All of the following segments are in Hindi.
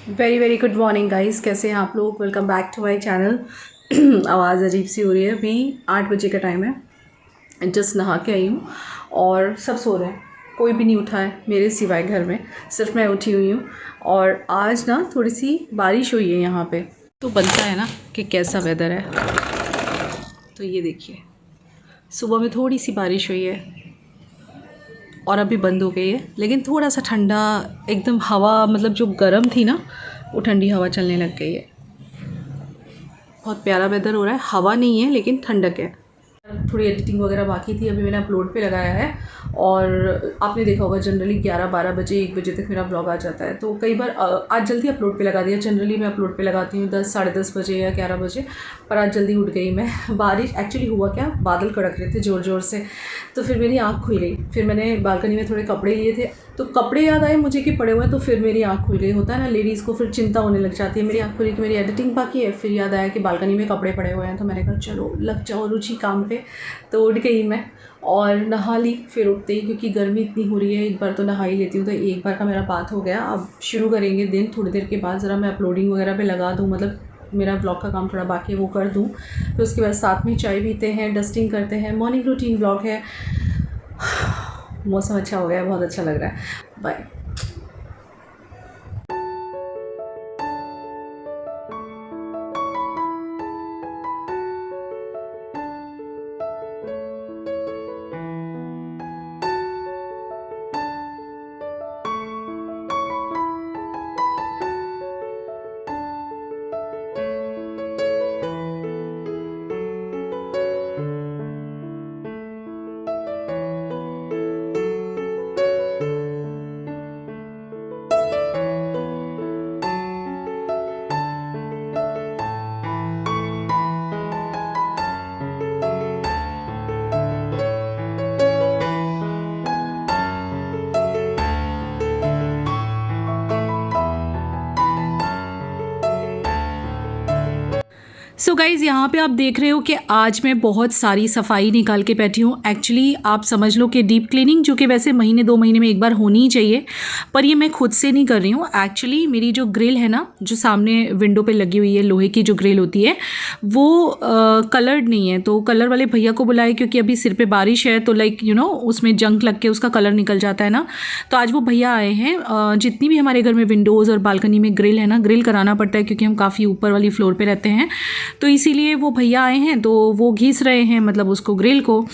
वेरी गुड मॉर्निंग गाइस, कैसे हैं आप लोग। Welcome back to my channel. आवाज़ अजीब सी हो रही है। अभी 8 बजे का टाइम है। जस्ट नहा के आई हूँ और सब सो रहे हैं, कोई भी नहीं उठा है मेरे सिवाय घर में, सिर्फ मैं उठी हुई हूँ। और आज ना थोड़ी सी बारिश हुई है यहाँ पे, तो बनता है ना कि कैसा वेदर है। तो ये देखिए, सुबह में थोड़ी सी बारिश हुई है और अभी बंद हो गई है, लेकिन थोड़ा सा ठंडा एकदम हवा, मतलब जो गर्म थी ना वो ठंडी हवा चलने लग गई है। बहुत प्यारा वेदर हो रहा है, हवा नहीं है लेकिन ठंडक है। थोड़ी एडिटिंग वगैरह बाकी थी, अभी मैंने अपलोड पे लगाया है। और आपने देखा होगा जनरली 11-12 बजे 1 बजे तक मेरा ब्लॉग आ जाता है, तो कई बार आज जल्दी अपलोड पे लगा दिया। जनरली मैं अपलोड पे लगाती हूँ 10 साढ़े 10 बजे या 11 बजे, पर आज जल्दी उठ गई मैं। बारिश एक्चुअली हुआ क्या, बादल कड़क रहे थे ज़ोर ज़ोर से, तो फिर मेरी आँख खुल गई। फिर मैंने बालकनी में थोड़े कपड़े लिए थे, तो कपड़े याद आए मुझे कि पड़े हुए हैं, तो फिर मेरी आँख खुल गई। होता है ना, लेडीज़ को फिर चिंता होने लग जाती है। मेरी आँख खुली कि मेरी एडिटिंग बाकी है, फिर याद आया कि बालकनी में कपड़े पड़े हुए हैं, तो मैंने कहा चलो लग जाओ रुचि काम पे। तो उठ गई मैं और नहा ली। फिर उठते ही, क्योंकि गर्मी इतनी हो रही है, एक बार तो नहा ही लेती हूँ, तो एक बार का मेरा बात हो गया। अब शुरू करेंगे दिन थोड़ी देर के बाद। ज़रा मैं अपलोडिंग वगैरह पे लगा दूँ, मतलब मेरा ब्लॉग का काम थोड़ा बाकी है वो कर दूँ। फिर उसके बाद साथ में चाय पीते हैं, डस्टिंग करते हैं, मॉर्निंग रूटीन ब्लॉग है। मौसम अच्छा हो गया है, बहुत अच्छा लग रहा है। बाय। सो गाइज़, यहाँ पे आप देख रहे हो कि आज मैं बहुत सारी सफाई निकाल के बैठी हूँ। एक्चुअली आप समझ लो कि डीप क्लीनिंग, जो कि वैसे महीने 2 महीने में एक बार होनी ही चाहिए, पर ये मैं खुद से नहीं कर रही हूँ। एक्चुअली मेरी जो ग्रिल है ना, जो सामने विंडो पे लगी हुई है, लोहे की जो ग्रिल होती है, वो कलर्ड नहीं है। तो कलर वाले भैया को बुलाए, क्योंकि अभी सिर पे बारिश है, तो लाइक उसमें जंग लग के उसका कलर निकल जाता है ना। तो आज वो भैया आए हैं। जितनी भी हमारे घर में विंडोज़ और बालकनी में ग्रिल है ना, ग्रिल कराना पड़ता है, क्योंकि हम काफ़ी ऊपर वाली फ्लोर पर रहते हैं, तो इसीलिए वो भैया आए हैं। तो वो घिस रहे हैं, मतलब उसको ग्रिल को।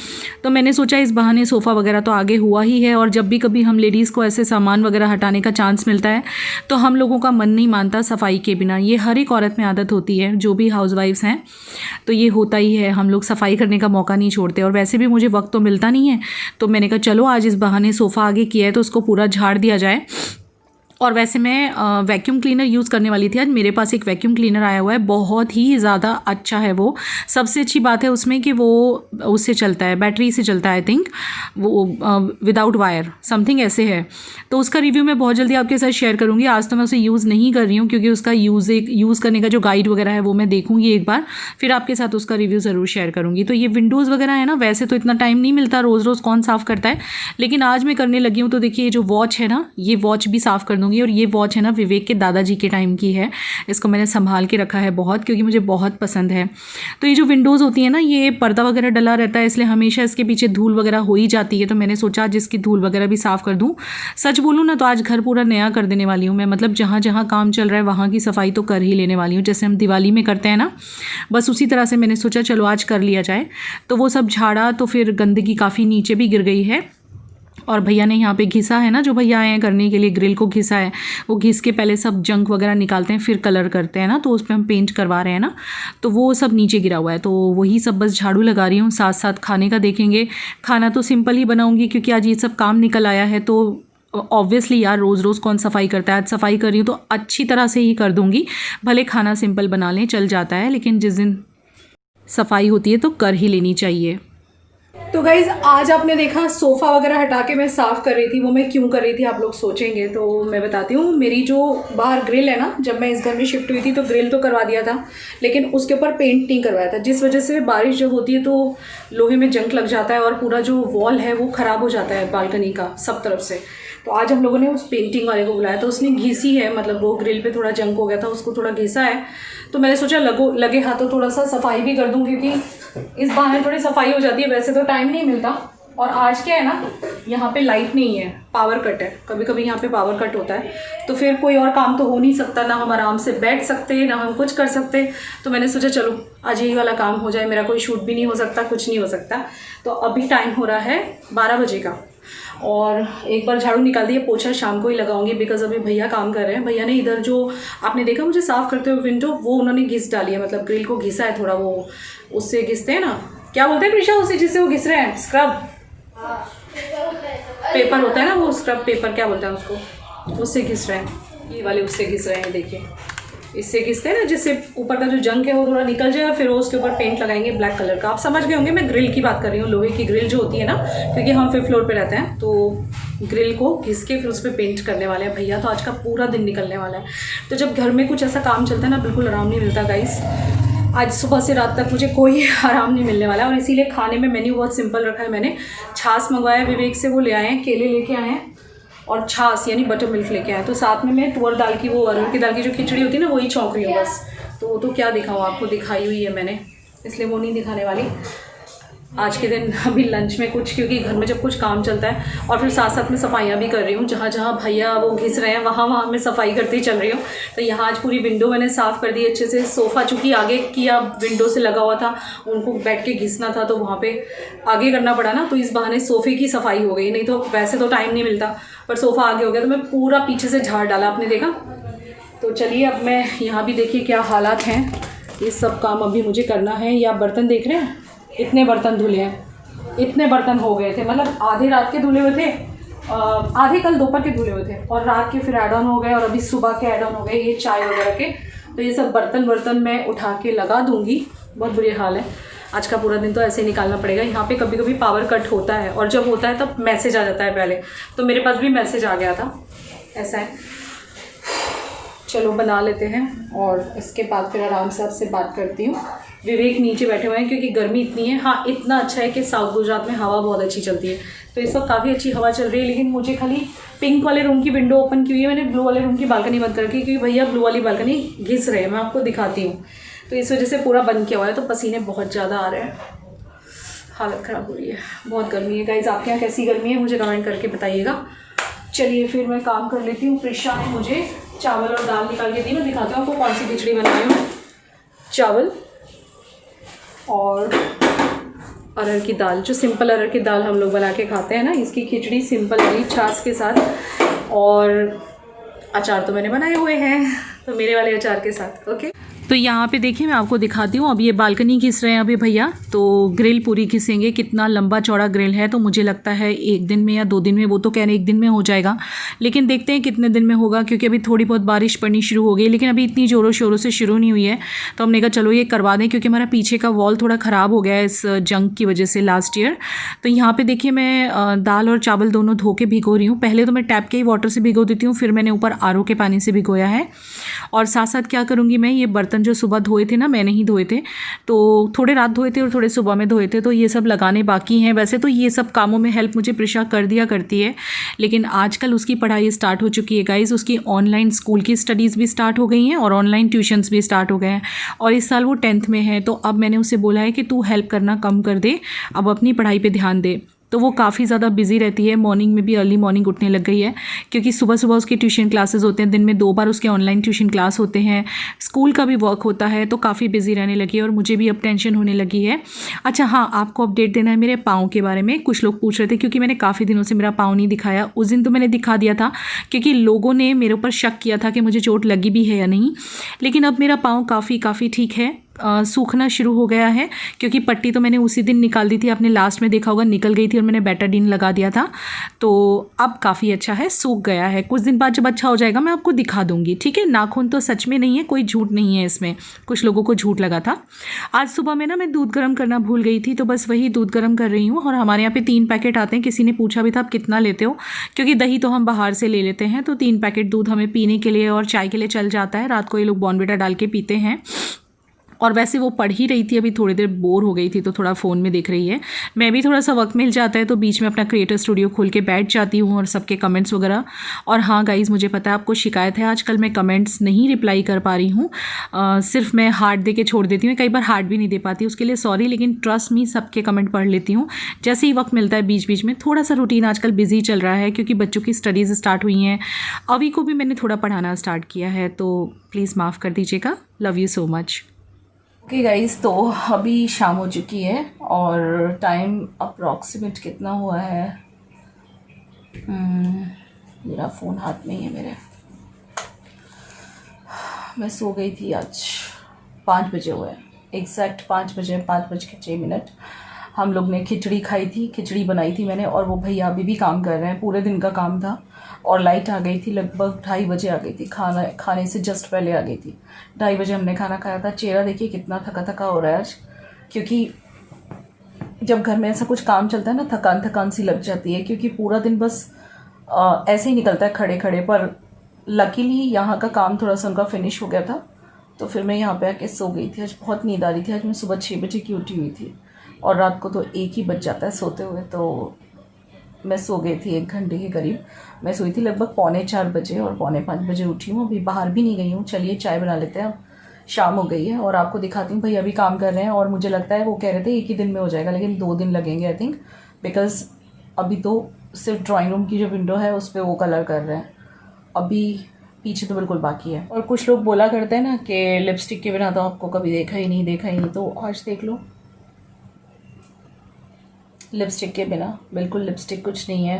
तो मैंने सोचा इस बहाने सोफ़ा वगैरह तो आगे हुआ ही है, और जब भी कभी हम लेडीज़ को ऐसे सामान वगैरह हटाने का चांस मिलता है, तो हम लोगों का मन नहीं मानता सफाई के बिना। ये हर एक औरत में आदत होती है, जो भी हाउसवाइफ्स हैं, तो ये होता ही है। हम लोग सफाई करने का मौका नहीं छोड़ते, और वैसे भी मुझे वक्त तो मिलता नहीं है। तो मैंने कहा चलो आज इस बहाने सोफ़ा आगे किया है तो उसको पूरा झाड़ दिया जाए। और वैसे मैं वैक्यूम क्लीनर यूज़ करने वाली थी। आज मेरे पास एक वैक्यूम क्लीनर आया हुआ है, बहुत ही ज़्यादा अच्छा है वो। सबसे अच्छी बात है उसमें कि वो उससे चलता है, बैटरी से चलता है, आई थिंक वो विदाउट वायर समथिंग ऐसे है। तो उसका रिव्यू मैं बहुत जल्दी आपके साथ शेयर करूँगी। आज तो मैं उसे यूज़ नहीं कर रही हूँ, क्योंकि उसका यूज़ करने का जो गाइड वगैरह है वो मैं देखूँगी एक बार, फिर आपके साथ उसका रिव्यू ज़रूर शेयर करूँगी। तो ये विंडोज़ वगैरह है ना, वैसे तो इतना टाइम नहीं मिलता, रोज़ रोज़ कौन साफ़ करता है, लेकिन आज मैं करने लगी हूँ। तो देखिए, ये जो वॉच है ना, ये वॉच भी साफ़ कर दूँगी। और ये वॉच है ना, विवेक के दादाजी के टाइम की है। इसको मैंने संभाल के रखा है बहुत, क्योंकि मुझे बहुत पसंद है। तो ये जो विंडोज़ होती है ना, ये पर्दा वगैरह डला रहता है, इसलिए हमेशा इसके पीछे धूल वगैरह हो ही जाती है। तो मैंने सोचा आज इसकी धूल वगैरह भी साफ़ कर दूँ। सच बोलूँ ना, तो आज घर पूरा नया कर देने वाली हूँ मैं। मतलब जहाँ जहाँ काम चल रहा है वहाँ की सफाई तो कर ही लेने वाली हूँ, जैसे हम दिवाली में करते हैं ना, बस उसी तरह से मैंने सोचा चलो आज कर लिया जाए। तो वो सब झाड़ा, तो फिर गंदगी काफ़ी नीचे भी गिर गई है। और भैया ने यहाँ पे घिसा है ना, जो भैया आए हैं करने के लिए, ग्रिल को घिसा है। वो घिस के पहले सब जंक वगैरह निकालते हैं, फिर कलर करते हैं ना, तो उस पर हम पेंट करवा रहे हैं ना, तो वो सब नीचे गिरा हुआ है। तो वही सब बस झाड़ू लगा रही हूँ। साथ साथ खाने का देखेंगे। खाना तो सिंपल ही बनाऊँगी, क्योंकि आज ये सब काम निकल आया है। तो ऑब्वियसली यार, रोज़ रोज़ कौन सफाई करता है। आज सफाई कर रही हूँ तो अच्छी तरह से ही कर दूँगी, भले खाना सिंपल बना लें चल जाता है, लेकिन जिस दिन सफाई होती है तो कर ही लेनी चाहिए। तो गाइज़, आज आपने देखा सोफ़ा वगैरह हटा के मैं साफ़ कर रही थी। वो मैं क्यों कर रही थी आप लोग सोचेंगे, तो मैं बताती हूँ। मेरी जो बाहर ग्रिल है ना, जब मैं इस घर में शिफ्ट हुई थी तो ग्रिल तो करवा दिया था, लेकिन उसके ऊपर पेंट नहीं करवाया था, जिस वजह से बारिश जब होती है तो लोहे में जंग लग जाता है और पूरा जो वॉल है वो ख़राब हो जाता है बालकनी का सब तरफ से। तो आज हम लोगों ने उस पेंटिंग वाले को बुलाया, तो उसने घिसी है, मतलब वो ग्रिल पे थोड़ा जंग हो गया था, उसको थोड़ा घिसा है। तो मैंने सोचा लगे हाथों थोड़ा सा सफाई भी कर दूँ, क्योंकि इस बहाने थोड़ी सफाई हो जाती है। वैसे तो टाइम नहीं मिलता, और आज क्या है ना, यहाँ पे लाइट नहीं है, पावर कट है, कभी कभी यहाँ पे पावर कट होता है, तो फिर कोई और काम तो हो नहीं सकता, ना हम आराम से बैठ सकते, ना हम कुछ कर सकते। तो मैंने सोचा चलो आज यही वाला काम हो जाए, मेरा कोई शूट भी नहीं हो सकता, कुछ नहीं हो सकता। तो अभी टाइम हो रहा है 12 बजे का, और एक बार झाड़ू निकाल दिया, पोछा शाम को ही लगाऊंगी, बिकॉज अभी भैया काम कर रहे हैं। भैया ने इधर जो आपने देखा मुझे साफ़ करते हुए विंडो, वो उन्होंने घिस डाली है, मतलब ग्रिल को घिसा है थोड़ा, वो उससे घिसते हैं ना, क्या बोलते हैं प्रिशा उसे जिससे वो घिस रहे हैं, स्क्रब पेपर होता है ना, वो स्क्रब पेपर क्या बोलते हैं उसको, उससे घिस रहे हैं, ये वाले उससे घिस रहे हैं, देखिए इससे घिसते हैं ना, जिससे ऊपर का जो जंग है वो थोड़ा निकल जाए, फिर वो उसके ऊपर पेंट लगाएंगे ब्लैक कलर का। आप समझ गए होंगे मैं ग्रिल की बात कर रही हूँ, लोहे की ग्रिल जो होती है ना, क्योंकि हम 5th फ्लोर पे रहते हैं, तो ग्रिल को घिस के फिर उस पर पेंट करने वाले हैं भैया। तो आज का पूरा दिन निकलने वाला है। तो जब घर में कुछ ऐसा काम चलता है ना, बिल्कुल आराम नहीं मिलता गाइस। आज सुबह से रात तक मुझे कोई आराम नहीं मिलने वाला है, और इसीलिए खाने में मेन्यू बहुत सिंपल रखा है मैंने। छाछ मंगवाया विवेक से, वो ले आए हैं, केले लेके आए हैं, और छाछ यानी बटर मिल्क लेके आए। तो साथ में मैं तुअर दाल की, वो अरहर की दाल की जो खिचड़ी होती है ना, वही छौंक रही हूँ बस। तो वो तो क्या दिखाऊँ आपको, दिखाई हुई है मैंने, इसलिए वो नहीं दिखाने वाली आज के दिन अभी लंच में कुछ, क्योंकि घर में जब कुछ काम चलता है, और फिर साथ साथ में सफाइयाँ भी कर रही हूँ, जहाँ जहाँ भैया वो घिस रहे हैं वहाँ वहाँ मैं सफाई करती चल रही हूँ। तो यहाँ आज पूरी विंडो मैंने साफ़ कर दी अच्छे से। सोफ़ा चूँकि आगे किया विंडो से लगा हुआ था, उनको बैठ के घिसना था, तो वहाँ पे आगे करना पड़ा ना, तो इस बहाने सोफ़े की सफाई हो गई। नहीं तो वैसे तो टाइम नहीं मिलता, पर सोफ़ा आगे हो गया, तो मैं पूरा पीछे से झाड़ डाला, आपने देखा। तो चलिए अब मैं यहाँ भी देखिए क्या हालात हैं, ये सब काम अभी मुझे करना है। या बर्तन देख रहे हैं, इतने बर्तन धुले हैं, इतने बर्तन हो गए थे, मतलब आधे रात के धुले हुए थे, आधे कल दोपहर के धुले हुए थे, और रात के फिर ऐड ऑन हो गए, और अभी सुबह के ऐड ऑन हो गए, ये चाय वगैरह के। तो ये सब बर्तन मैं उठा के लगा दूँगी। बहुत बुरी हाल है, आज का पूरा दिन तो ऐसे ही निकालना पड़ेगा। यहाँ पे कभी कभी पावर कट होता है, और जब होता है तब मैसेज आ जाता है पहले, तो मेरे पास भी मैसेज आ गया था, ऐसा है। चलो बना लेते हैं, और इसके बाद फिर आराम से आपसे बात करती हूँ। विवेक नीचे बैठे हुए हैं क्योंकि गर्मी इतनी है। हाँ, इतना अच्छा है कि साउथ गुजरात में हवा बहुत अच्छी चलती है, तो इस वक्त काफ़ी अच्छी हवा चल रही है। लेकिन मुझे खाली पिंक वाले रूम की विंडो ओपन की हुई है, मैंने ब्लू वाले रूम की बालकनी बंद कर, क्योंकि भैया ब्लू वाली बालकनी घिस रहे हैं, मैं आपको दिखाती हूँ। तो इस वजह से पूरा बंद किया हुआ है, तो पसीने बहुत ज़्यादा आ रहे हैं, हालत ख़राब हो रही है, बहुत गर्मी है गाइस। आपके यहाँ कैसी गर्मी है मुझे कमेंट करके बताइएगा। चलिए फिर मैं काम कर लेती हूँ। प्रिशा ने मुझे चावल और दाल निकाल के दी, मैं दिखाती हूँ आपको कौन सी खिचड़ी बनाई हूँ। चावल और अरहर की दाल, जो सिंपल अरहर की दाल हम लोग बना के खाते हैं ना, इसकी खिचड़ी सिंपल वाली छाछ के साथ, और अचार तो मैंने बनाए हुए हैं, तो मेरे वाले अचार के साथ। ओके, तो यहाँ पे देखिए मैं आपको दिखाती हूँ। अब ये बालकनी घिस रहे हैं अभी भैया, तो ग्रिल पूरी घिसेंगे। कितना लंबा चौड़ा ग्रिल है, तो मुझे लगता है 1 दिन में या 2 दिन में, वो तो कह रहे 1 दिन में हो जाएगा, लेकिन देखते हैं कितने दिन में होगा, क्योंकि अभी थोड़ी बहुत बारिश पड़नी शुरू हो गई, लेकिन अभी इतनी ज़ोरों शोरों से शुरू नहीं हुई है। तो हमने कहा चलो ये करवा दें, क्योंकि हमारा पीछे का वॉल थोड़ा ख़राब हो गया है इस जंग की वजह से लास्ट ईयर। तो यहाँ पर देखिए मैं दाल और चावल दोनों धो के भिगो रही हूँ। पहले तो मैं टैप के ही वाटर से भिगो देती हूँ, फिर मैंने ऊपर RO के पानी से भिगोया है। और साथ साथ क्या करूँगी मैं, ये बर्तन जो सुबह धोए थे ना, मैंने ही धोए थे, तो थोड़े रात धोए थे और थोड़े सुबह में धोए थे, तो ये सब लगाने बाकी हैं। वैसे तो ये सब कामों में हेल्प मुझे प्रिशा कर दिया करती है, लेकिन आजकल उसकी पढ़ाई स्टार्ट हो चुकी है गाइस। उसकी ऑनलाइन स्कूल की स्टडीज़ भी स्टार्ट हो गई हैं, और ऑनलाइन ट्यूशन्स भी स्टार्ट हो गए हैं, और इस साल वो 10th में है। तो अब मैंने उसे बोला है कि तू हेल्प करना कम कर दे, अब अपनी पढ़ाई पर ध्यान दे। तो वो काफ़ी ज़्यादा बिजी रहती है। मॉर्निंग में भी अर्ली मॉर्निंग उठने लग गई है, क्योंकि सुबह सुबह उसके ट्यूशन क्लासेस होते हैं, दिन में 2 बार उसके ऑनलाइन ट्यूशन क्लास होते हैं, स्कूल का भी वर्क होता है, तो काफ़ी बिजी रहने लगी है, और मुझे भी अब टेंशन होने लगी है। अच्छा हाँ, आपको अपडेट देना है मेरे पाँव के बारे में। कुछ लोग पूछ रहे थे, क्योंकि मैंने काफ़ी दिनों से मेरा पाँव नहीं दिखाया। उस दिन तो मैंने दिखा दिया था, क्योंकि लोगों ने मेरे ऊपर शक किया था कि मुझे चोट लगी भी है या नहीं, लेकिन अब मेरा पाँव काफ़ी ठीक है, सूखना शुरू हो गया है, क्योंकि पट्टी तो मैंने उसी दिन निकाल दी थी, आपने लास्ट में देखा होगा, निकल गई थी, और मैंने बेटाडीन लगा दिया था। तो अब काफ़ी अच्छा है, सूख गया है। कुछ दिन बाद जब अच्छा हो जाएगा मैं आपको दिखा दूंगी, ठीक है। नाखून तो सच में नहीं है, कोई झूठ नहीं है इसमें, कुछ लोगों को झूठ लगा था। आज सुबह में ना मैं दूध गर्म करना भूल गई थी, तो बस वही दूध गर्म कर रही हूँ। और हमारे यहाँ पे 3 पैकेट आते हैं। किसी ने पूछा भी था आप कितना लेते हो, क्योंकि दही तो हम बाहर से ले लेते हैं, तो 3 पैकेट दूध हमें पीने के लिए और चाय के लिए चल जाता है। रात को ये लोग बॉर्नविटा डाल के पीते हैं। और वैसे वो पढ़ ही रही थी, अभी थोड़ी देर बोर हो गई थी तो थोड़ा फ़ोन में देख रही है। मैं भी थोड़ा सा वक्त मिल जाता है तो बीच में अपना क्रिएटर स्टूडियो खोल के बैठ जाती हूँ और सबके कमेंट्स वगैरह। और हाँ गाइज़, मुझे पता है आपको शिकायत है, आजकल मैं कमेंट्स नहीं रिप्लाई कर पा रही हूँ, सिर्फ मैं हार्ट दे के छोड़ देती हूँ, कई बार हार्ट भी नहीं दे पाती, उसके लिए सॉरी। लेकिन ट्रस्ट मी, सबके कमेंट पढ़ लेती हूँ जैसे ही वक्त मिलता है बीच बीच में। थोड़ा सा रूटीन आजकल बिजी चल रहा है क्योंकि बच्चों की स्टडीज़ स्टार्ट हुई हैं, अभी को भी मैंने थोड़ा पढ़ाना स्टार्ट किया है, तो प्लीज़ माफ़ कर दीजिएगा। Love you so much. Okay guys, तो अभी शाम हो चुकी है और टाइम अप्रॉक्सीमेट कितना हुआ है, मेरा फ़ोन हाथ में ही है मेरे। मैं सो गई थी आज 5 बजे हुए, एग्जैक्ट 5 बजे, 5:06। हम लोग ने खिचड़ी खाई थी, खिचड़ी बनाई थी मैंने, और वो भैया अभी भी काम कर रहे हैं, पूरे दिन का काम था। और लाइट आ गई थी, लगभग 2:30 बजे आ गई थी, खाने से जस्ट पहले आ गई थी। 2:30 बजे हमने खाना खाया था। चेहरा देखिए कितना थका थका हो रहा है आज, क्योंकि जब घर में ऐसा कुछ काम चलता है ना, थकान थकान सी लग जाती है, क्योंकि पूरा दिन बस ऐसे ही निकलता है खड़े खड़े। पर लकीली यहाँ का काम थोड़ा सा उनका फिनिश हो गया था, तो फिर मैं यहाँ पे आके सो गई थी। आज बहुत नींद आ रही थी, आज मैं सुबह 6 बजे की उठी हुई थी और रात को तो 1 ही बज जाता है सोते हुए, तो मैं सो गई थी 1 घंटे के करीब। मैं सोई थी लगभग 4:45 बजे और 4:45 बजे उठी हूँ। अभी बाहर भी नहीं गई हूँ, चलिए चाय बना लेते हैं, शाम हो गई है। और आपको दिखाती हूँ, भैया अभी काम कर रहे हैं और मुझे लगता है वो कह रहे थे 1 ही दिन में हो जाएगा, लेकिन 2 दिन लगेंगे आई थिंक, बिकॉज अभी तो सिर्फ ड्राइंग रूम की जो विंडो है उस पर वो कलर कर रहे हैं, अभी पीछे तो बिल्कुल बाकी है। और कुछ लोग बोला करते हैं ना कि लिपस्टिक के बिना तो आपको कभी देखा ही नहीं, तो आज देख लो लिपस्टिक के बिना, बिल्कुल लिपस्टिक कुछ नहीं है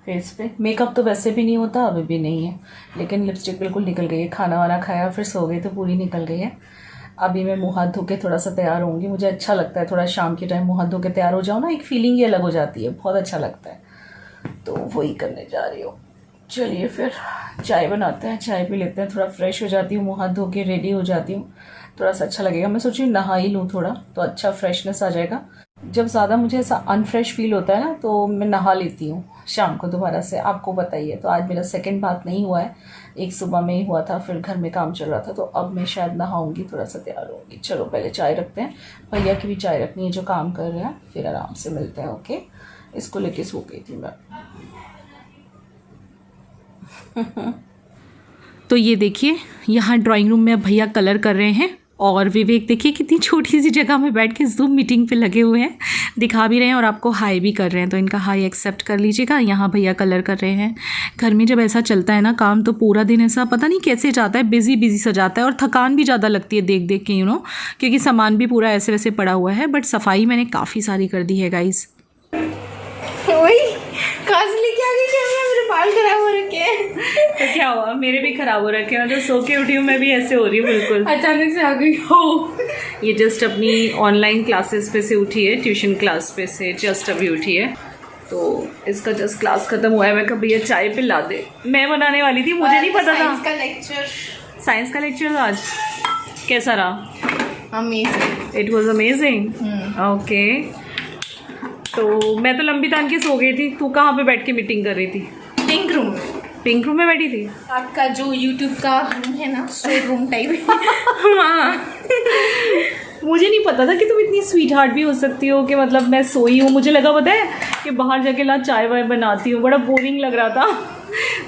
फेस पे। मेकअप तो वैसे भी नहीं होता, अभी भी नहीं है, लेकिन लिपस्टिक बिल्कुल निकल गई है। खाना वाना खाया फिर सो गई तो पूरी निकल गई है। अभी मैं मुँह हाथ धो के थोड़ा सा तैयार होंगी, मुझे अच्छा लगता है थोड़ा शाम के टाइम मुँह हाथ धो के तैयार हो जाओ ना, एक फीलिंग ही अलग हो जाती है, बहुत अच्छा लगता है, तो वही करने जा रही हूँ। चलिए फिर चाय बनाते हैं, चाय पी लेते हैं, थोड़ा फ्रेश हो जाती हूँ, मुँह हाथ धो के रेडी हो जाती हूँ, थोड़ा सा अच्छा लगेगा। मैं सोच रही हूँ नहा ही लूँ थोड़ा, तो अच्छा फ्रेशनेस आ जाएगा। जब ज़्यादा मुझे ऐसा अनफ्रेश फील होता है ना, तो मैं नहा लेती हूँ शाम को दोबारा से, आपको बताइए। तो आज मेरा सेकंड बात नहीं हुआ है, एक सुबह में ही हुआ था, फिर घर में काम चल रहा था, तो अब मैं शायद नहाऊंगी, थोड़ा सा तैयार होंगी। चलो पहले चाय रखते हैं, भैया की भी चाय रखनी है जो काम कर रहे हैं, फिर आराम से मिलते हैं। ओके, इसको लेके सो गई थी मैं। तो ये देखिए, यहाँ ड्राइंग रूम में भैया कलर कर रहे हैं और विवेक देखिए कितनी छोटी सी जगह में बैठ के जूम मीटिंग पे लगे हुए हैं, दिखा भी रहे हैं और आपको हाई भी कर रहे हैं, तो इनका हाई एक्सेप्ट कर लीजिएगा। यहाँ भैया कलर कर रहे हैं। घर में जब ऐसा चलता है ना काम, तो पूरा दिन ऐसा पता नहीं कैसे जाता है, बिजी बिजी सा जाता है और थकान भी ज़्यादा लगती है देख देख के, क्योंकि सामान भी पूरा ऐसे वैसे पड़ा हुआ है। बट सफाई मैंने काफ़ी सारी कर दी है गाइज़। बाल खराब हो रखे हैं। तो क्या हुआ, मेरे भी खराब हो रखे हैं, तो सो के उठी हूँ, मैं भी ऐसे हो रही हूँ बिल्कुल, अचानक से आ गई हो। ये जस्ट अपनी ऑनलाइन क्लासेस पे से उठी है, ट्यूशन क्लास पे से जस्ट अभी उठी है, तो इसका जस्ट क्लास खत्म हुआ है। मैं कभी ये चाय पिला दे, मैं बनाने वाली थी, मुझे नहीं पता था। साइंस का लेक्चर आज कैसा रहा? Amazing, it was amazing. Okay, तो मैं तो लंबी तान के सो गई थी, तू कहाँ पे बैठ के मीटिंग कर रही थी? पिंक रूम में बैठी थी। आपका जो यूट्यूब का रूम है ना, स्टोर रूम टाइप। हाँ, मुझे नहीं पता था कि तुम इतनी स्वीट हार्ट भी हो सकती हो, कि मतलब मैं सोई हूँ, मुझे लगा पता है कि बाहर जाके ला चाय वाय बनाती हूँ, बड़ा बोरिंग लग रहा था।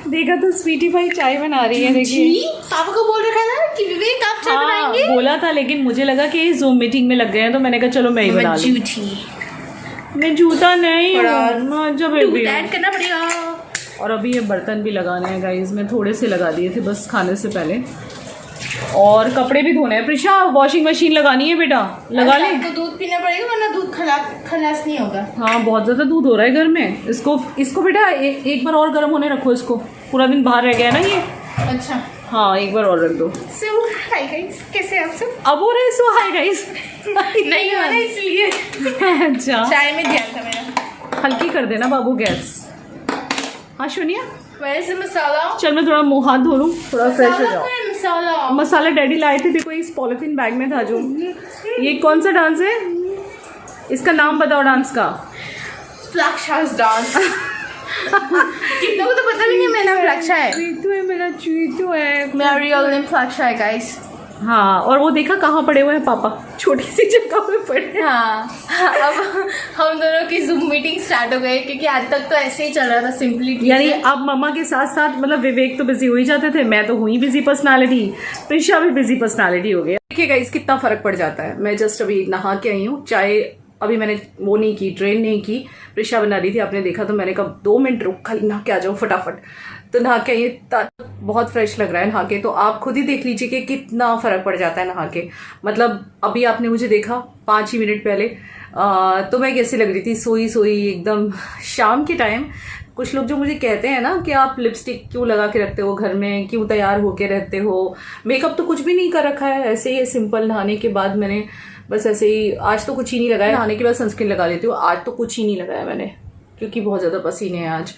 देखा तो स्वीटी भाई चाय बना रही है, देखिए। पापा को बोल रखा था कि विवेक आप चाय बनाएंगे, बोला था, लेकिन मुझे लगा कि जूम मीटिंग में लग गए हैं, तो मैंने कहा चलो मैं ही बना लूँ। मैं जूता नहीं ऐड करना पड़ेगा। और अभी ये बर्तन भी लगाने हैं गाइज, मैं थोड़े से लगा दिए थे बस खाने से पहले, और कपड़े भी धोने हैं। प्रिशा वॉशिंग मशीन लगानी है बेटा, लगा ले। तो दूध पीना पड़ेगा वरना दूध खलास नहीं होगा। हाँ, बहुत ज़्यादा दूध हो रहा है घर में। इसको बेटा एक बार और गर्म होने रखो, इसको पूरा दिन बाहर रह गया ना ये। अच्छा हाँ, एक बार और रख दो। सो हाय गाइस, कैसे आप सब? अब हो रहा है सो हाय गाइस? नहीं हो रहा इसलिए। अच्छा, चाय में ध्यान था मेरा। हल्की कर देना बाबू गैस। हाँ सोनिया, वैसे मसाला, चल मैं थोड़ा मुँह हाथ धो लूँ, थोड़ा फ्रेश हो जाओ। मसाला डैडी लाए थे, देखो इस पॉलिथीन बैग में था जो। ये कौन सा डांस है, इसका नाम बताओ डांस का। फ्लैक्शास डांस। कितनों को तो पता भी नहीं मेरा फ्लैक्शा है। चीतू है मेरा, चीतू है। मेरा रियल नेम फ्लैक्शा है गाइस। हाँ, और वो देखा कहाँ पड़े हुए हैं पापा, छोटी सी जगह पे पड़े हैं। हाँ, अब हम दोनों की जूम मीटिंग स्टार्ट हो गई, क्योंकि आज तक तो ऐसे ही चल रहा था सिंपली। यानी अब मम्मा के साथ साथ मतलब विवेक तो बिजी हो ही जाते थे, मैं तो हुई बिजी पर्सनालिटी, प्रिशा भी बिजी पर्सनालिटी हो गया। देखिए गाइस कितना फर्क पड़ जाता है। मैं जस्ट अभी नहा के आई हूँ, चाय अभी मैंने वो नहीं की, ड्रेन नहीं की, प्रिशा बना रही थी, आपने देखा, तो मैंने कहा 2 मिनट रुक, खाली नहा के आ जाऊँ फटाफट। तो नहा के आई, बहुत फ्रेश लग रहा है नहा के। तो आप खुद ही देख लीजिए कि कितना फर्क पड़ जाता है नहा के। मतलब अभी आपने मुझे देखा 5 ही मिनट पहले तो मैं कैसी लग रही थी, सोई सोई एकदम। शाम के टाइम कुछ लोग जो मुझे कहते हैं ना कि आप लिपस्टिक क्यों लगा के रखते हो घर में, क्यों तैयार होके रहते हो, मेकअप तो कुछ भी नहीं कर रखा है, ऐसे ही सिंपल नहाने के बाद मैंने बस ऐसे ही, आज तो कुछ ही नहीं लगाया, नहाने के बाद सनस्क्रीन लगा लेती हूँ, आज तो कुछ ही नहीं लगाया मैंने क्योंकि बहुत ज़्यादा पसीने हैं आज।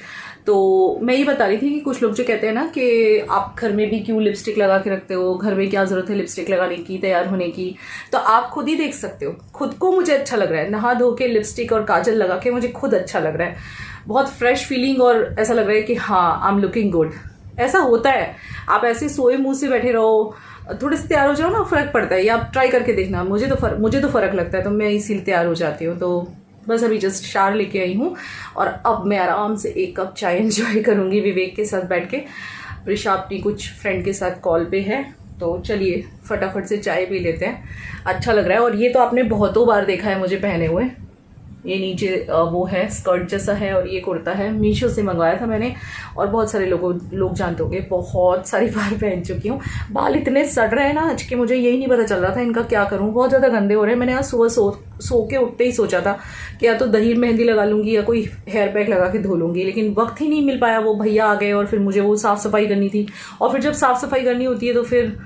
तो मैं ये बता रही थी कि कुछ लोग जो कहते हैं ना कि आप घर में भी क्यों लिपस्टिक लगा के रखते हो, घर में क्या ज़रूरत है लिपस्टिक लगाने की, तैयार होने की। तो आप खुद ही देख सकते हो, खुद को मुझे अच्छा लग रहा है, नहा धो के लिपस्टिक और काजल लगा के मुझे खुद अच्छा लग रहा है, बहुत फ्रेश फीलिंग, और ऐसा लग रहा है कि हाँ आई एम लुकिंग गुड। ऐसा होता है, आप ऐसे सोए मुँह से बैठे रहो, थोड़े से तैयार हो जाओ ना, फ़र्क पड़ता है। या आप ट्राई करके देखना, मुझे तो फ़र्क लगता है, तो मैं इसीलिए तैयार हो जाती हूँ। तो बस अभी जस्ट शावर लेके आई हूँ और अब मैं आराम से 1 कप चाय एंजॉय करूँगी विवेक के साथ बैठ के। प्रिशा अपनी कुछ फ्रेंड के साथ कॉल पे है, तो चलिए फटाफट से चाय पी लेते हैं। अच्छा लग रहा है, और ये तो आपने बहुतों बार देखा है मुझे पहने हुए। ये नीचे वो है स्कर्ट जैसा है, और ये कुर्ता है, मीशो से मंगवाया था मैंने, और बहुत सारे लोग जानते होंगे, बहुत सारी बार पहन चुकी हूँ। बाल इतने सड़ रहे हैं ना आज के, मुझे यही नहीं पता चल रहा था इनका क्या करूँ, बहुत ज़्यादा गंदे हो रहे हैं। मैंने आज सुबह सो के उठते ही सोचा था कि या तो दही मेहंदी लगा लूँगी या कोई हेयर पैक लगा के धो लूँगी, लेकिन वक्त ही नहीं मिल पाया। वो भैया आ गए और फिर मुझे वो साफ़ सफाई करनी थी, और फिर जब साफ़ सफाई करनी होती है तो फिर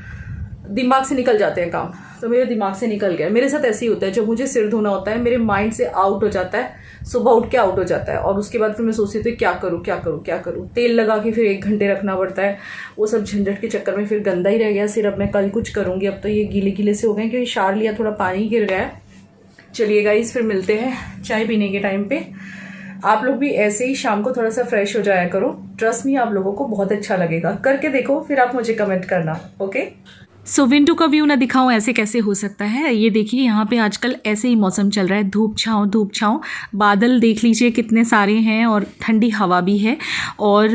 दिमाग से निकल जाते हैं काम, तो मेरे दिमाग से निकल गया। मेरे साथ ऐसे ही होता है, जब मुझे सिर धोना होता है मेरे माइंड से आउट हो जाता है, सुबह उठ के आउट हो जाता है, और उसके बाद फिर मैं सोचती हूँ क्या करूँ, तेल लगा के फिर 1 घंटे रखना पड़ता है, वो सब झंझट के चक्कर में फिर गंदा ही रह गया सिर। अब मैं कल कुछ करूँगी, अब तो ये गीले गीले से हो गए क्योंकि शावर लिया, थोड़ा पानी गिर गया है। चलिए गाइस फिर मिलते हैं चाय पीने के टाइम पे। आप लोग भी ऐसे ही शाम को थोड़ा सा फ्रेश हो जाया करो, ट्रस्ट मी आप लोगों को बहुत अच्छा लगेगा, करके देखो फिर आप मुझे कमेंट करना, ओके। सो विंडो का व्यू ना दिखाऊं ऐसे कैसे हो सकता है। ये देखिए यहाँ पे आजकल ऐसे ही मौसम चल रहा है, धूप छाँव, बादल देख लीजिए कितने सारे हैं, और ठंडी हवा भी है, और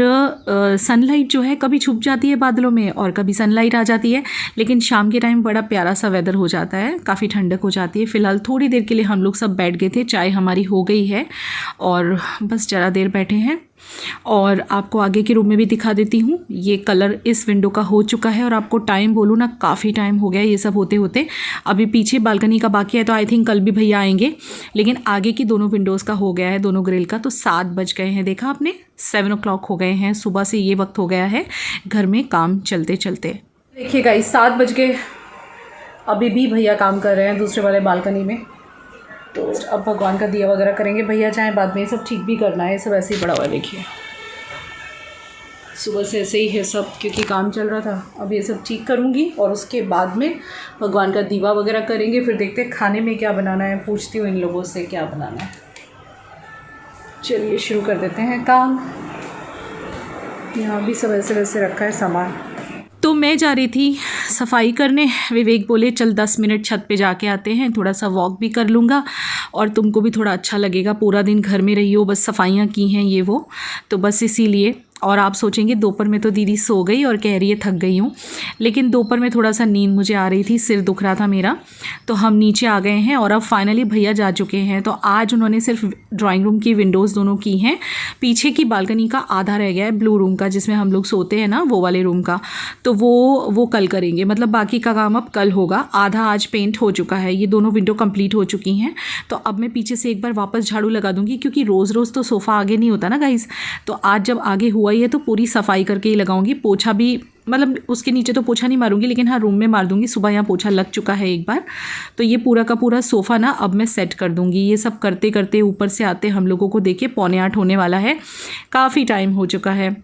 सनलाइट जो है कभी छुप जाती है बादलों में और कभी सनलाइट आ जाती है, लेकिन शाम के टाइम बड़ा प्यारा सा वेदर हो जाता है, काफ़ी ठंडक हो जाती है। फ़िलहाल थोड़ी देर के लिए हम लोग सब बैठ गए थे, चाय हमारी हो गई है और बस ज़रा देर बैठे हैं। और आपको आगे के रूम में भी दिखा देती हूँ, ये कलर इस विंडो का हो चुका है, और आपको टाइम बोलूँ ना काफ़ी टाइम हो गया ये सब होते होते। अभी पीछे बालकनी का बाकी है, तो आई थिंक कल भी भैया आएंगे, लेकिन आगे की दोनों विंडोज़ का हो गया है, दोनों ग्रिल का। तो 7 बज गए हैं, देखा आपने, 7 o'clock हो गए हैं, सुबह से ये वक्त हो गया है घर में काम चलते चलते। देखिए गाइस 7 बज गए, अभी भी भैया काम कर रहे हैं दूसरे वाले बालकनी में। तो अब भगवान का दिया वगैरह करेंगे, भैया चाहे बाद में, ये सब ठीक भी करना है, ये सब ऐसे ही पड़ा हुआ है। देखिए सुबह से ऐसे ही है सब, क्योंकि काम चल रहा था। अब ये सब ठीक करूँगी और उसके बाद में भगवान का दीवा वगैरह करेंगे, फिर देखते हैं खाने में क्या बनाना है, पूछती हूँ इन लोगों से क्या बनाना है। चलिए शुरू कर देते हैं काम। यहाँ भी सब ऐसे वैसे रखा है सामान। तो मैं जा रही थी सफाई करने, विवेक बोले चल 10 मिनट छत पे जाके आते हैं, थोड़ा सा वॉक भी कर लूँगा और तुमको भी थोड़ा अच्छा लगेगा, पूरा दिन घर में रही हो, बस सफाइयाँ की हैं ये वो, तो बस इसीलिए। और आप सोचेंगे दोपहर में तो दीदी सो गई और कह रही है थक गई हूँ, लेकिन दोपहर में थोड़ा सा नींद मुझे आ रही थी, सिर दुख रहा था मेरा, तो हम नीचे आ गए हैं और अब फाइनली भैया जा चुके हैं। तो आज उन्होंने सिर्फ ड्राइंग रूम की विंडोज़ दोनों की हैं, पीछे की बालकनी का आधा रह गया है, ब्लू रूम का जिसमें हम लोग सोते हैं ना, वो वाले रूम का, तो वो कल करेंगे, मतलब बाकी का काम अब कल होगा। आधा आज पेंट हो चुका है, ये दोनों विंडो कंप्लीट हो चुकी हैं। तो अब मैं पीछे से एक बार वापस झाड़ू लगा दूँगी, क्योंकि रोज़ रोज़ तो सोफ़ा आगे नहीं होता ना गाइज़, तो आज जब आगे हुआ ही है तो पूरी सफाई करके ही लगाऊंगी। पोछा भी, मतलब उसके नीचे तो पोछा नहीं मारूंगी, लेकिन हाँ रूम में मार दूंगी, सुबह यहाँ पोछा लग चुका है एक बार। तो ये पूरा का पूरा सोफ़ा ना अब मैं सेट कर दूंगी। ये सब करते करते ऊपर से आते हम लोगों को देखिए 7:45 होने वाला है, काफ़ी टाइम हो चुका है।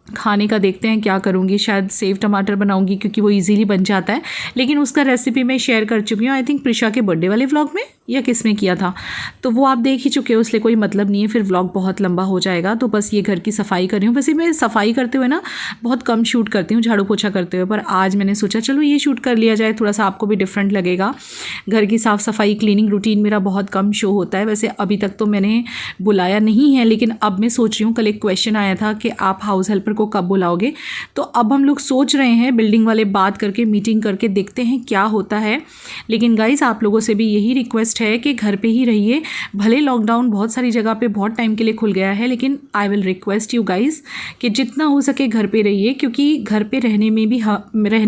खाने का देखते हैं क्या करूँगी, शायद सेव टमाटर बनाऊँगी क्योंकि वो इजीली बन जाता है, लेकिन उसका रेसिपी मैं शेयर कर चुकी हूँ आई थिंक प्रिशा के बर्थडे वाले व्लॉग में या किस में किया था, तो वो आप देख ही चुके हो, इसलिए कोई मतलब नहीं है, फिर व्लॉग बहुत लंबा हो जाएगा। तो बस ये घर की सफाई कर रही हूँ। वैसे मैं सफाई करते हुए ना बहुत कम शूट करती हूँ झाड़ू पोछा करते हुए, पर आज मैंने सोचा चलो ये शूट कर लिया जाए, थोड़ा सा आपको भी डिफरेंट लगेगा। घर की साफ़ सफाई क्लीनिंग रूटीन मेरा बहुत कम शो होता है, वैसे अभी तक तो मैंने बुलाया नहीं है, लेकिन अब मैं सोच रही हूँ, कल एक क्वेश्चन आया था कि आप हाउस हेल्पर को कब बुलाओगे, तो अब हम लोग सोच रहे हैं बिल्डिंग वाले बात करके मीटिंग करके देखते हैं क्या होता है। लेकिन गाइस आप लोगों से भी यही रिक्वेस्ट है कि घर पे ही रहिए, भले लॉकडाउन बहुत सारी जगह पे बहुत टाइम के लिए खुल गया है, लेकिन I will request you guys कि जितना हो सके घर पे रहिए, क्योंकि घर पे रहने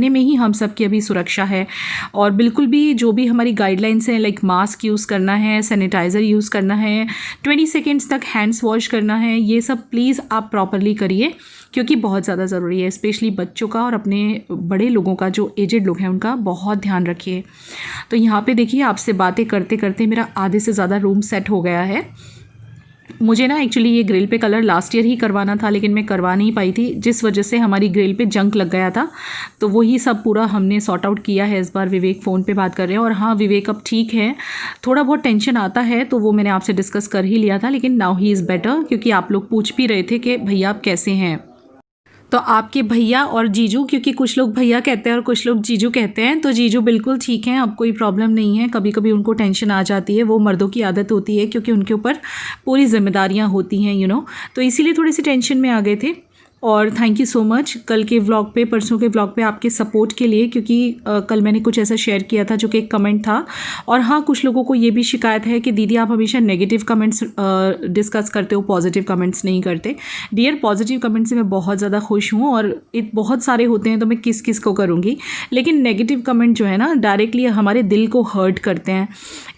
में ही हम सब की अभी सुरक्षा है। और बिल्कुल भी जो भी हमारी गाइडलाइंस हैं लाइक मास्क यूज़ करना है, सैनिटाइज़र यूज़ करना है, 20 सेकेंड्स तक हैंड्स वॉश करना है, ये सब प्लीज़ आप प्रॉपरली करिए, क्योंकि बहुत ज़्यादा ज़रूरी है। स्पेशली बच्चों का और अपने बड़े लोगों का, जो एजेड लोग हैं उनका बहुत ध्यान रखिए। तो यहाँ पे देखिए आपसे बातें करते करते मेरा आधे से ज़्यादा रूम सेट हो गया है। मुझे ना एक्चुअली ये ग्रिल पे कलर लास्ट ईयर ही करवाना था, लेकिन मैं करवा नहीं पाई थी, जिस वजह से हमारी ग्रिल पे जंक लग गया था। तो वही सब पूरा हमने सॉर्ट आउट किया है इस बार। विवेक फ़ोन पे बात कर रहे हैं, और हाँ विवेक अब ठीक है, थोड़ा बहुत टेंशन आता है तो वो मैंने आपसे डिस्कस कर ही लिया था, लेकिन नाउ ही इज़ बेटर, क्योंकि आप लोग पूछ भी रहे थे कि भैया आप कैसे हैं। तो आपके भैया और जीजू, क्योंकि कुछ लोग भैया कहते हैं और कुछ लोग जीजू कहते हैं, तो जीजू बिल्कुल ठीक हैं, अब कोई प्रॉब्लम नहीं है। कभी कभी उनको टेंशन आ जाती है, वो मर्दों की आदत होती है, क्योंकि उनके ऊपर पूरी जिम्मेदारियां होती हैं तो इसीलिए थोड़ी सी टेंशन में आ गए थे। और थैंक यू सो मच कल के व्लॉग पे, परसों के व्लॉग पे आपके सपोर्ट के लिए, क्योंकि कल मैंने कुछ ऐसा शेयर किया था जो कि एक कमेंट था। और हाँ, कुछ लोगों को ये भी शिकायत है कि दीदी आप हमेशा नेगेटिव कमेंट्स डिस्कस करते हो, पॉजिटिव कमेंट्स नहीं करते। डियर, पॉजिटिव कमेंट्स से मैं बहुत ज़्यादा खुश हूँ, और बहुत सारे होते हैं तो मैं किस किस को करूँगी, लेकिन नेगेटिव कमेंट जो है ना डायरेक्टली हमारे दिल को हर्ट करते हैं।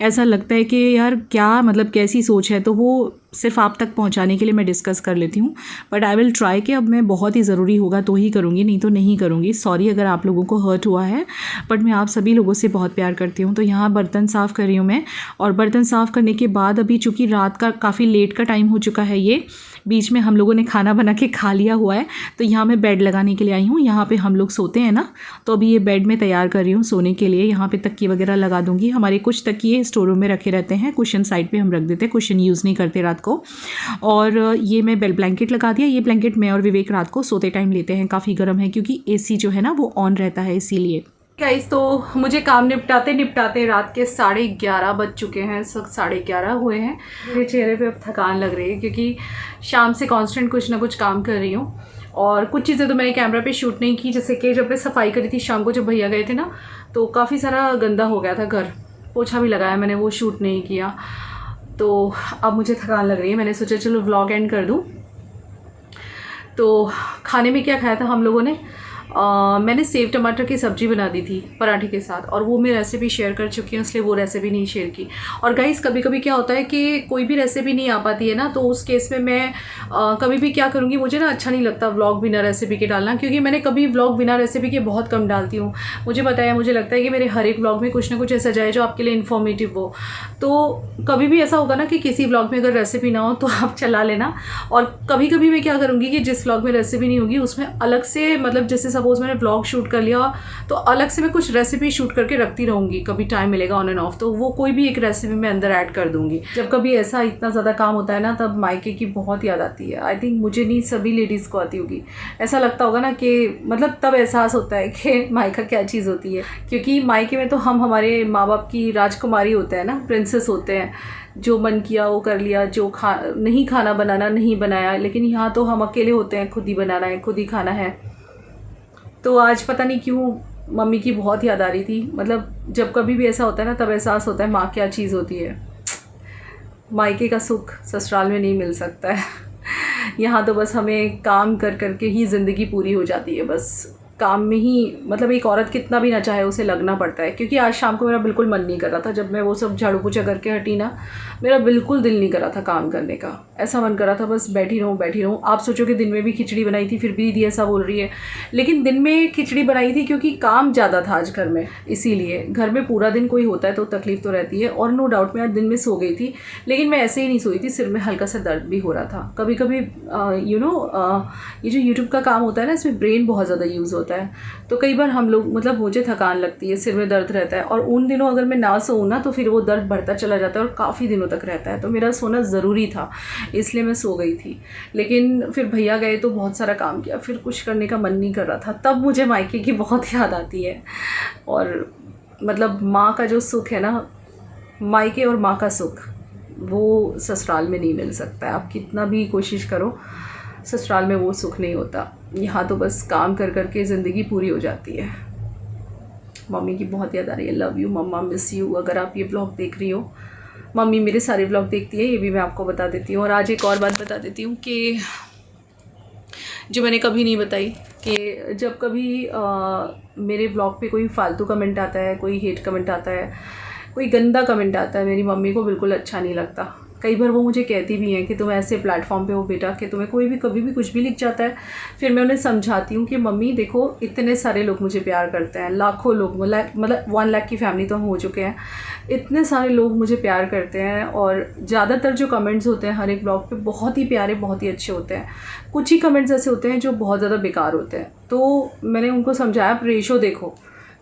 ऐसा लगता है कि यार क्या मतलब कैसी सोच है, तो वो सिर्फ आप तक पहुंचाने के लिए मैं डिस्कस कर लेती हूँ। बट आई विल ट्राई कि अब मैं बहुत ही ज़रूरी होगा तो ही करूँगी, नहीं तो नहीं करूँगी। सॉरी अगर आप लोगों को हर्ट हुआ है, बट मैं आप सभी लोगों से बहुत प्यार करती हूँ। तो यहाँ बर्तन साफ़ कर रही हूँ मैं, और बर्तन साफ़ करने के बाद अभी चूँकि रात का काफ़ी लेट का टाइम हो चुका है, ये बीच में हम लोगों ने खाना बना के खा लिया हुआ है, तो यहाँ मैं बेड लगाने के लिए आई हूँ। यहाँ पे हम लोग सोते हैं ना, तो अभी ये बेड में तैयार कर रही हूँ सोने के लिए। यहाँ पे तकिए वगैरह लगा दूँगी। हमारे कुछ तकिए स्टोर रूम में रखे रहते हैं, कुशन साइड पे हम रख देते हैं, कुशन यूज़ नहीं करते रात को। और ये मैं बेल ब्लैंकेट लगा दिया। ये ब्लैंकेट मैं और विवेक रात को सोते टाइम लेते हैं, काफ़ी गर्म है क्योंकि AC जो है ना वो ऑन रहता है, इसीलिए। गाइस, तो मुझे काम निपटाते रात के 11:30 बज चुके हैं, सब 11:30 हुए हैं। मेरे चेहरे पे अब थकान लग रही है, क्योंकि शाम से कांस्टेंट कुछ ना कुछ काम कर रही हूँ। और कुछ चीज़ें तो मैंने कैमरा पे शूट नहीं की, जैसे कि जब मैं सफाई करी थी शाम को, जब भैया गए थे ना, तो काफ़ी सारा गंदा हो गया था घर, पोछा भी लगाया मैंने, वो शूट नहीं किया। तो अब मुझे थकान लग रही है, मैंने सोचा चलो व्लॉग एंड कर दूँ। तो खाने में क्या खाया था हम लोगों ने, मैंने सेव टमाटर की सब्ज़ी बना दी थी पराठे के साथ, और वो मैं रेसिपी शेयर कर चुकी हूँ, इसलिए वो रेसिपी नहीं शेयर की। और गाइस, कभी कभी क्या होता है कि कोई भी रेसिपी नहीं आ पाती है ना, तो उस केस में मैं कभी भी क्या करूँगी, मुझे ना अच्छा नहीं लगता व्लॉग बिना रेसिपी के डालना, क्योंकि मैंने कभी व्लॉग बिना रेसिपी के बहुत कम डालती हूँ। मुझे पता है, मुझे लगता है कि मेरे हर एक व्लॉग में कुछ ना कुछ ऐसा जाए जो आपके लिए इन्फॉर्मेटिव हो। तो कभी भी ऐसा होगा ना कि किसी व्लॉग में अगर रेसिपी ना हो तो आप चला लेना। और कभी कभी मैं क्या करूँगी कि जिस व्लॉग में रेसिपी नहीं होगी उसमें अलग से, मतलब जैसे सपोज मैंने व्लॉग शूट कर लिया, तो अलग से मैं कुछ रेसिपी शूट करके रखती रहूँगी, कभी टाइम मिलेगा ऑन एंड ऑफ, तो वो कोई भी एक रेसिपी मैं अंदर ऐड कर दूँगी। जब कभी ऐसा इतना ज़्यादा काम होता है ना, तब मायके की बहुत याद आती है। आई थिंक मुझे नहीं, सभी लेडीज़ को आती होगी। ऐसा लगता होगा ना कि मतलब तब एहसास होता है कि मायका क्या चीज़ होती है, क्योंकि मायके में तो हम हमारे माँ बाप की राजकुमारी होते हैं ना, प्रिंसेस होते हैं, जो मन किया वो कर लिया, जो नहीं खाना बनाना नहीं बनाया। लेकिन यहाँ तो हम अकेले होते हैं, खुद ही बनाना है, खुद ही खाना है। तो आज पता नहीं क्यों मम्मी की बहुत याद आ रही थी। मतलब जब कभी भी ऐसा होता है ना, तब एहसास होता है माँ क्या चीज़ होती है। मायके का सुख ससुराल में नहीं मिल सकता है। यहाँ तो बस हमें काम कर करके ही ज़िंदगी पूरी हो जाती है बस। काम में ही मतलब एक औरत कितना भी ना चाहे उसे लगना पड़ता है। क्योंकि आज शाम को मेरा बिल्कुल मन नहीं कर रहा था, जब मैं वो सब झाड़ू पोछा करके हटी ना, मेरा बिल्कुल दिल नहीं कर रहा था काम करने का। ऐसा मन कर रहा था बस बैठी रहूँ। आप सोचो कि दिन में भी खिचड़ी बनाई थी, फिर भी दीदी ऐसा बोल रही है। लेकिन दिन में खिचड़ी बनाई थी क्योंकि काम ज़्यादा था आज घर में, इसीलिए। घर में पूरा दिन कोई होता है तो तकलीफ़ तो रहती है। और नो डाउट मैं आज दिन में सो गई थी, लेकिन मैं ऐसे ही नहीं सोई थी, सिर में हल्का सा दर्द भी हो रहा था। कभी कभी ये जो यूट्यूब का काम होता है ना, इसमें ब्रेन बहुत ज़्यादा यूज़ होता है, तो कई बार हम लोग मतलब मुझे थकान लगती है, सिर में दर्द रहता है। और उन दिनों अगर मैं ना सोऊं ना तो फिर वो दर्द बढ़ता चला जाता है और काफ़ी दिनों तक रहता है। तो मेरा सोना ज़रूरी था, इसलिए मैं सो गई थी। लेकिन फिर भैया गए तो बहुत सारा काम किया, फिर कुछ करने का मन नहीं कर रहा था। तब मुझे मायके की बहुत याद आती है। और मतलब माँ का जो सुख है ना, मायके और माँ का सुख, वो ससुराल में नहीं मिल सकता है। आप कितना भी कोशिश करो, ससुराल में वो सुख नहीं होता। यहाँ तो बस काम कर कर के ज़िंदगी पूरी हो जाती है। मम्मी की बहुत याद आ रही है। Love you mama, miss you. अगर आप ये ब्लॉग देख रही हो, मम्मी मेरे सारे ब्लॉग देखती है, ये भी मैं आपको बता देती हूँ। और आज एक और बात बता देती हूँ कि जो मैंने कभी नहीं बताई, कि जब कभी मेरे ब्लॉग पे कोई फालतू कमेंट आता है, कोई हेट कमेंट आता है, कोई गंदा कमेंट आता है, मेरी मम्मी को बिल्कुल अच्छा नहीं लगता। कई बार वो मुझे कहती भी हैं कि तुम ऐसे प्लेटफॉर्म पे हो बेटा कि तुम्हें कोई भी कभी भी कुछ भी लिख जाता है। फिर मैं उन्हें समझाती हूँ कि मम्मी देखो, इतने सारे लोग मुझे प्यार करते हैं, लाखों लोग, मतलब 1 लाख की फैमिली तो हम हो चुके हैं। इतने सारे लोग मुझे प्यार करते हैं और ज़्यादातर जो कमेंट्स होते हैं हर एक ब्लॉग पे बहुत ही प्यारे, बहुत ही अच्छे होते हैं। कुछ ही कमेंट्स ऐसे होते हैं जो बहुत ज़्यादा बेकार होते हैं। तो मैंने उनको समझाया, आप रेशो देखो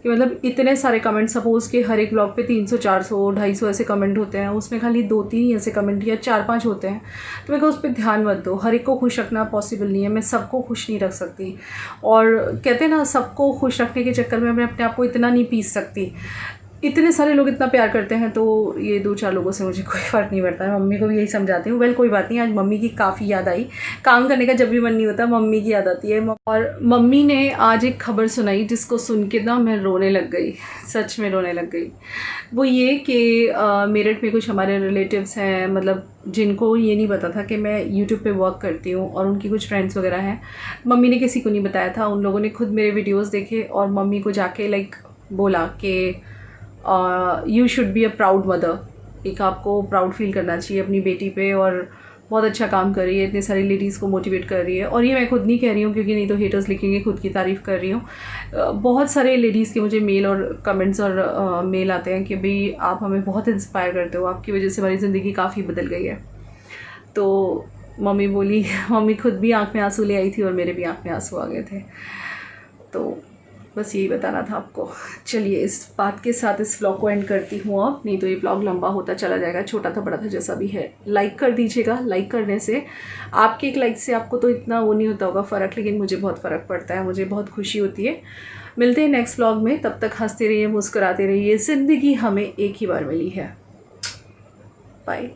कि मतलब इतने सारे कमेंट, सपोज़ कि हर एक ब्लॉग पे 300, 400, 250 ऐसे कमेंट होते हैं, उसमें खाली 2-3 ही ऐसे कमेंट या 4-5 होते हैं, तो मैं कहा उस पर ध्यान मत दो। हर एक को खुश रखना पॉसिबल नहीं है, मैं सबको खुश नहीं रख सकती। और कहते हैं ना, सबको खुश रखने के चक्कर में मैं अपने आप को इतना नहीं पीस सकती। इतने सारे लोग इतना प्यार करते हैं, तो ये 2-4 लोगों से मुझे कोई फ़र्क नहीं पड़ता है। मम्मी को भी यही समझाती हूँ। वेल कोई बात नहीं, आज मम्मी की काफ़ी याद आई। काम करने का जब भी मन नहीं होता, मम्मी की याद आती है। और मम्मी ने आज एक खबर सुनाई जिसको सुन के ना मैं रोने लग गई, सच में रोने लग गई। वो ये कि मेरठ में कुछ हमारे रिलेटिव्स हैं, मतलब जिनको ये नहीं पता था कि मैं यूट्यूब पे वर्क करती हूँ, और उनकी कुछ फ्रेंड्स वगैरह हैं। मम्मी ने किसी को नहीं बताया था। उन लोगों ने खुद मेरे वीडियोज़ देखे और मम्मी को जाके बोला कि you should be a proud mother, एक आपको प्राउड फील करना चाहिए अपनी बेटी पे, और बहुत अच्छा काम कर रही है, इतनी सारी लेडीज़ को मोटिवेट कर रही है। और ये मैं खुद नहीं कह रही हूँ, क्योंकि नहीं तो हेटर्स लिखेंगे, खुद की तारीफ़ कर रही हूँ। बहुत सारे लेडीज़ के मुझे मेल और कमेंट्स और मेल आते हैं कि भाई आप हमें बहुत इंस्पायर करते हो, आपकी वजह से हमारी ज़िंदगी काफ़ी बदल गई है। तो मम्मी बोली, मम्मी खुद भी आँख में आंसू ले आई थी और मेरे भी आँख में आंसू आ गए थे। तो बस यही बताना था आपको। चलिए, इस बात के साथ इस व्लॉग को एंड करती हूँ अब, नहीं तो ये व्लॉग लंबा होता चला जाएगा। छोटा था बड़ा था जैसा भी है। लाइक कर दीजिएगा। लाइक करने से, आपके एक लाइक से आपको तो इतना वो नहीं होता होगा फ़र्क, लेकिन मुझे बहुत फ़र्क पड़ता है, मुझे बहुत खुशी होती है। मिलते हैं नेक्स्ट व्लॉग में, तब तक हंसते रहिए, मुस्कुराते रहिए। ज़िंदगी हमें एक ही बार मिली है। बाय।